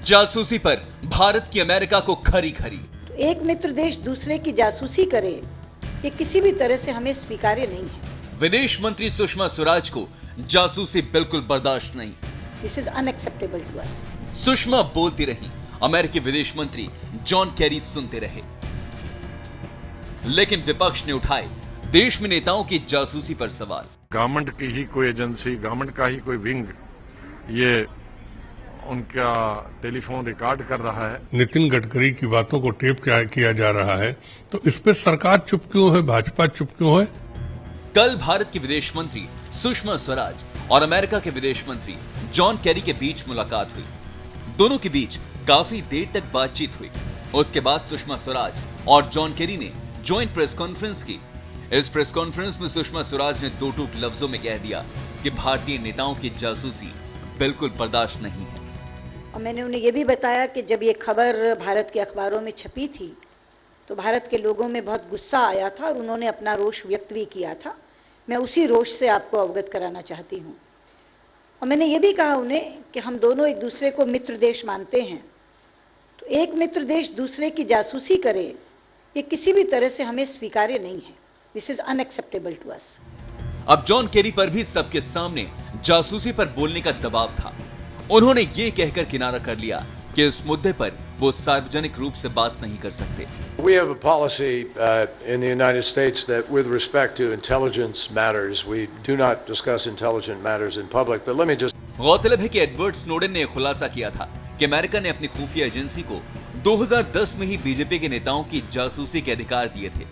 जासूसी पर भारत की अमेरिका को खरी खरी। तो एक मित्र देश दूसरे की जासूसी करे, ये किसी भी तरह से हमें स्वीकार्य नहीं है। विदेश मंत्री सुषमा स्वराज को जासूसी बिल्कुल बर्दाश्त नहीं। This is unacceptable to us. Sushma बोलती रही, अमेरिकी विदेश मंत्री जॉन कैरी सुनते रहे, लेकिन विपक्ष ने उठाए देश में नेताओं की जासूसी पर सवाल। गवर्नमेंट की ही कोई एजेंसी, गवर्नमेंट का ही कोई विंग ये उनका टेलीफोन रिकॉर्ड कर रहा है। नितिन गडकरी की बातों को टेप किया जा रहा है, तो इस पे सरकार चुप क्यों है, भाजपा चुप क्यों है? कल भारत की विदेश मंत्री सुषमा स्वराज और अमेरिका के विदेश मंत्री जॉन कैरी के बीच मुलाकात हुई। दोनों के बीच काफी देर तक बातचीत हुई। उसके बाद सुषमा स्वराज और जॉन कैरी ने ज्वाइंट प्रेस कॉन्फ्रेंस की। इस प्रेस कॉन्फ्रेंस में सुषमा स्वराज ने दो टूक लफ्जों में कह दिया कि भारतीय नेताओं की जासूसी बिल्कुल बर्दाश्त नहीं है। और मैंने उन्हें यह भी बताया कि जब ये खबर भारत के अखबारों में छपी थी तो भारत के लोगों में बहुत गुस्सा आया था और उन्होंने अपना रोष व्यक्त भी किया था। मैं उसी रोष से आपको अवगत कराना चाहती हूँ। और मैंने ये भी कहा उन्हें कि हम दोनों एक दूसरे को मित्र देश मानते हैं, तो एक मित्र देश दूसरे की जासूसी करे, ये किसी भी तरह से हमें स्वीकार्य नहीं है। This is unacceptable to us. अब जॉन कैरी पर भी सबके सामने जासूसी पर बोलने का दबाव था। उन्होंने ये कहकर किनारा कर लिया कि इस मुद्दे पर वो सार्वजनिक रूप से बात नहीं कर सकते। We have a policy in the United States that with respect to intelligence matters, we do not discuss intelligent matters in public. But let me just गौरतलब है कि एडवर्ड स्नोडेन ने खुलासा किया था कि अमेरिका ने अपनी खुफिया एजेंसी को 2010 में ही बीजेपी के नेताओं की जासूसी के अधिकार दिए थे।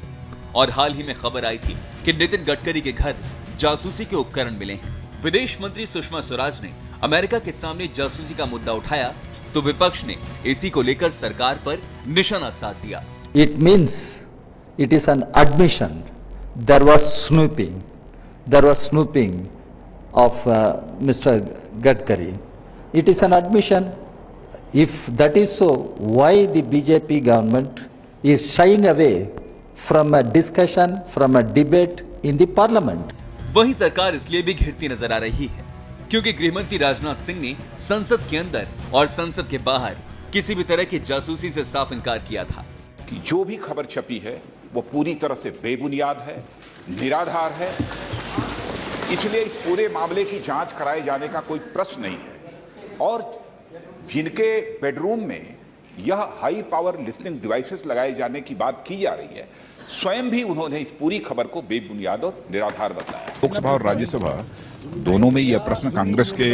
और हाल ही में खबर आई थी कि नितिन गडकरी के घर जासूसी के उपकरण मिले हैं। विदेश मंत्री सुषमा स्वराज ने अमेरिका के सामने जासूसी का मुद्दा उठाया तो विपक्ष ने इसी को लेकर सरकार पर निशाना साध दिया। It means it is an admission there was snooping of Mr. Gadkari. It is an admission. If that is so, why the BJP government is shying away from a discussion, from a debate in the parliament? वहीं सरकार इसलिए भी घिरती नजर आ रही है क्योंकि गृहमंत्री राजनाथ सिंह ने संसद के अंदर और संसद के बाहर किसी भी तरह की जासूसी से साफ इनकार किया था कि जो भी खबर छपी है वो पूरी तरह से बेबुनियाद है, निराधार है। इसलिए इस पूरे मामले की जांच कराए जाने का कोई प्रश्न नहीं है। और जिनके बेडरूम में यह हाई पावर लिसनिंग डिवाइसेस लगाए जाने की बात की जा रही है, स्वयं भी उन्होंने इस पूरी खबर को बेबुनियाद और निराधार बताया। लोकसभा और राज्यसभा दोनों में यह प्रश्न कांग्रेस के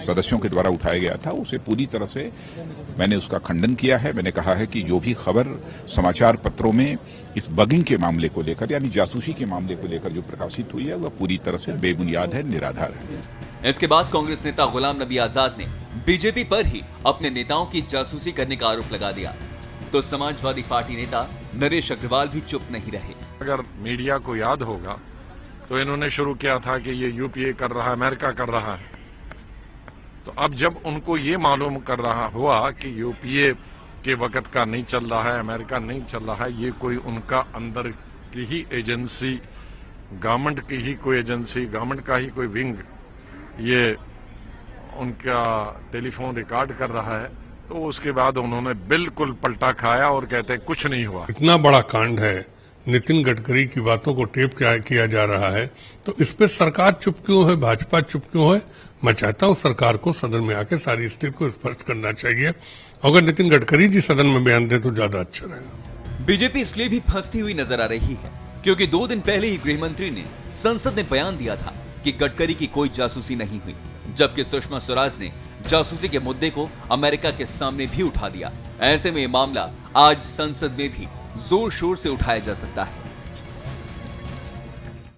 सदस्यों के द्वारा उठाया गया था, उसे पूरी तरह से मैंने उसका खंडन किया है। मैंने कहा है कि जो भी खबर समाचार पत्रों में इस बगिंग के मामले को लेकर यानी जासूसी के मामले को लेकर जो प्रकाशित हुई है वह पूरी तरह से बेबुनियाद है, निराधार है। इसके बाद कांग्रेस नेता गुलाम नबी आजाद ने बीजेपी पर ही अपने नेताओं की जासूसी करने का आरोप लगा दिया तो समाजवादी पार्टी नेता नरेश अग्रवाल भी चुप नहीं रहे। अगर मीडिया को याद होगा तो इन्होंने शुरू किया था कि ये यूपीए कर रहा है, अमेरिका कर रहा है। तो अब जब उनको ये मालूम कर रहा हुआ कि यूपीए के वक्त का नहीं चल रहा है, अमेरिका नहीं चल रहा है, ये कोई उनका अंदर की ही एजेंसी, गवर्नमेंट की ही कोई एजेंसी, गवर्नमेंट का ही कोई विंग ये उनका टेलीफोन रिकॉर्ड कर रहा है, तो उसके बाद उन्होंने बिल्कुल पलटा खाया और कहते हैं कुछ नहीं हुआ। इतना बड़ा कांड है, नितिन गडकरी की बातों को टेप किया जा रहा है, तो इस पे सरकार चुप क्यों है, भाजपा चुप क्यों है? मैं चाहता हूं सरकार को सदन में आके सारी स्थिति को स्पष्ट करना चाहिए। अगर नितिन गडकरी जी सदन में बयान दे तो ज्यादा अच्छा रहेगा। बीजेपी इसलिए भी फंसती हुई नजर आ रही है क्योंकि 2 दिन पहले ही गृहमंत्री ने संसद में बयान दिया था कि गडकरी की कोई जासूसी नहीं हुई, जबकि सुषमा स्वराज ने जासूसी के मुद्दे को अमेरिका के सामने भी उठा दिया। ऐसे में ये मामला आज संसद में भी जोर शोर से उठाया जा सकता है।